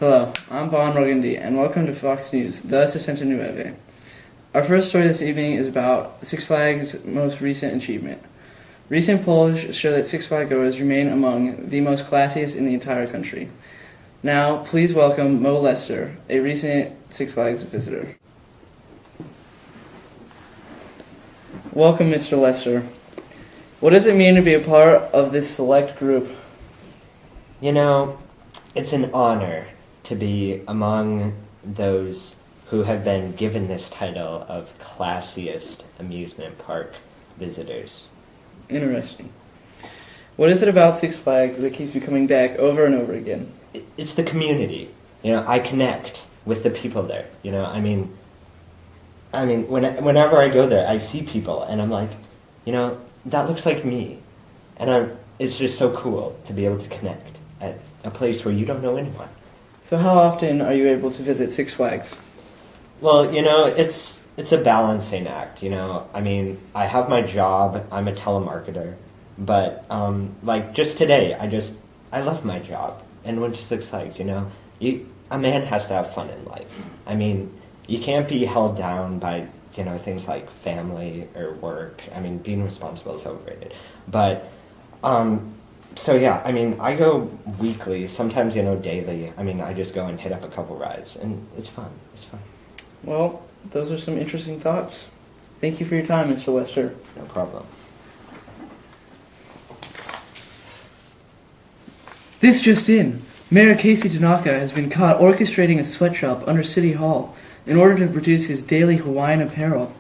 Hello, I'm Bon Rogandy, and welcome to Fox News, the 69. Our first story this evening is about Six Flags' most recent achievement. Recent polls show that Six Flags goers remain among the most classiest in the entire country. Now, please welcome Mo Lester, a recent Six Flags visitor. Welcome, Mr. Lester. What does it mean to be a part of this select group? You know, it's an honor to be among those who have been given this title of classiest amusement park visitors. Interesting. What is it about Six Flags that keeps you coming back over and over again? It's the community. You know, I connect with the people there. You know, I mean, whenever I go there, I see people, and I'm like, you know, that looks like me, and it's just so cool to be able to connect at a place where you don't know anyone. So how often are you able to visit Six Flags? Well, you know, it's a balancing act, you know. I mean, I have my job, I'm a telemarketer, but, like, just today, I left my job and went to Six Flags, you know. A man has to have fun in life. I mean, you can't be held down by, you know, things like family or work. I mean, being responsible is overrated. But, so yeah, I mean, I go weekly, sometimes, you know, daily. I mean, I just go and hit up a couple rides, and it's fun. It's fun. Well, those are some interesting thoughts. Thank you for your time, Mr. Lester. No problem. This just in. Mayor Casey Tanaka has been caught orchestrating a sweatshop under City Hall in order to produce his daily Hawaiian apparel.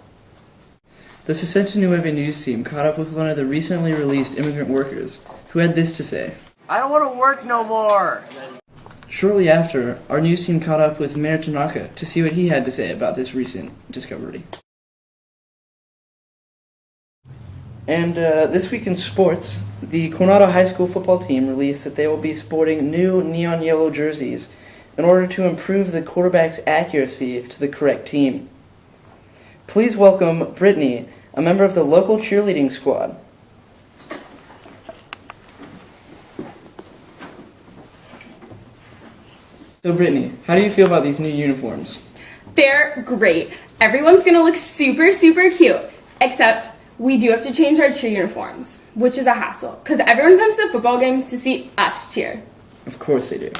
The 69 news team caught up with one of the recently released immigrant workers, who had this to say. I don't want to work no more. Shortly after, our news team caught up with Mayor Tanaka to see what he had to say about this recent discovery. And this week in sports, the Coronado High School football team released that they will be sporting new neon yellow jerseys in order to improve the quarterback's accuracy to the correct team. Please welcome Brittany, a member of the local cheerleading squad. So Brittany, how do you feel about these new uniforms? They're great. Everyone's gonna look super, super cute, except we do have to change our cheer uniforms, which is a hassle, because everyone comes to the football games to see us cheer. Of course they do.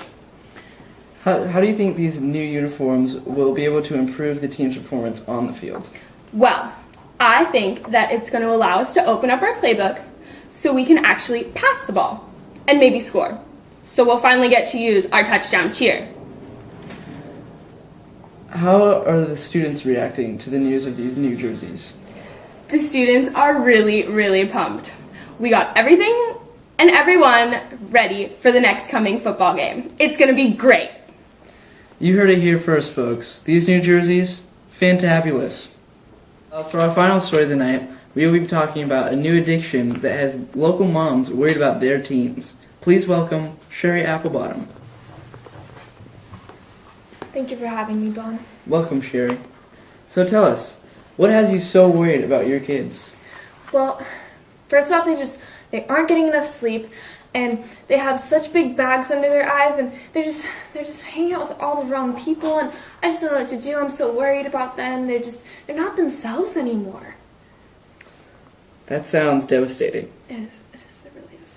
How do you think these new uniforms will be able to improve the team's performance on the field? Well, I think that it's going to allow us to open up our playbook so we can actually pass the ball and maybe score. So we'll finally get to use our touchdown cheer. How are the students reacting to the news of these new jerseys? The students are really, really pumped. We got everything and everyone ready for the next coming football game. It's going to be great. You heard it here first, folks. These new jerseys, fantabulous. For our final story of the night, we will be talking about a new addiction that has local moms worried about their teens. Please welcome Sherry Applebottom. Thank you for having me, Bon. Welcome, Sherry. So tell us, what has you so worried about your kids? Well, first off, they aren't getting enough sleep, and they have such big bags under their eyes, and they're just hanging out with all the wrong people, and I just don't know what to do. I'm so worried about them. They're not themselves anymore. That sounds devastating. It really is.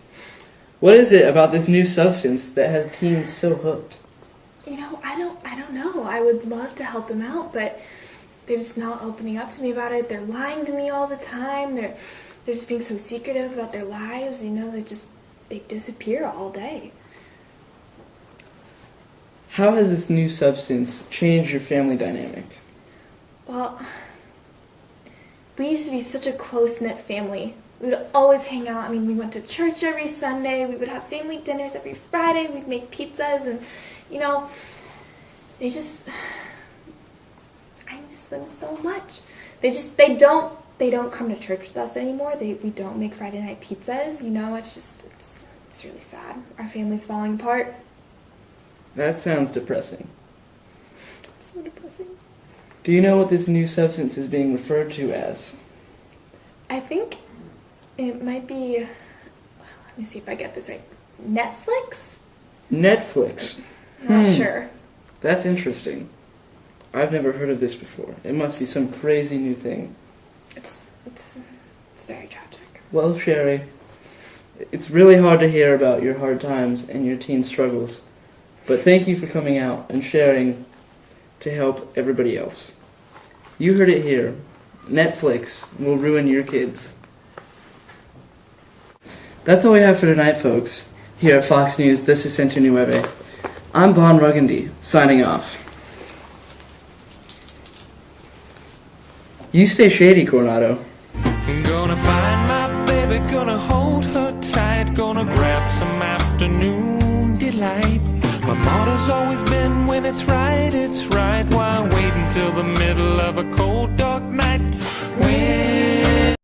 What is it about this new substance that has teens so hooked? You know, I don't know. I would love to help them out, but they're just not opening up to me about it. They're lying to me all the time. They're just being so secretive about their lives. You know, they disappear all day. How has this new substance changed your family dynamic? Well, we used to be such a close-knit family. We would always hang out. I mean, we went to church every Sunday. We would have family dinners every Friday. We'd make pizzas, and, you know, I miss them so much. They don't come to church with us anymore. We don't make Friday night pizzas. You know, it's really sad. Our family's falling apart. That sounds depressing. It's so depressing. Do you know what this new substance is being referred to as? I think it might be, let me see if I get this right. Netflix? Netflix. Not sure. That's interesting. I've never heard of this before. It must be some crazy new thing. It's very tragic. Well, Sherry, it's really hard to hear about your hard times and your teen struggles. But thank you for coming out and sharing to help everybody else. You heard it here. Netflix will ruin your kids. That's all we have for tonight, folks. Here at Fox News, this is Centro Nueve. I'm Bon Ruggandy, signing off. You stay shady, Coronado. Gonna find my baby, gonna hold her tight, gonna grab some afternoon delight. My motto's always been when it's right, why wait until the middle of a cold dark night? When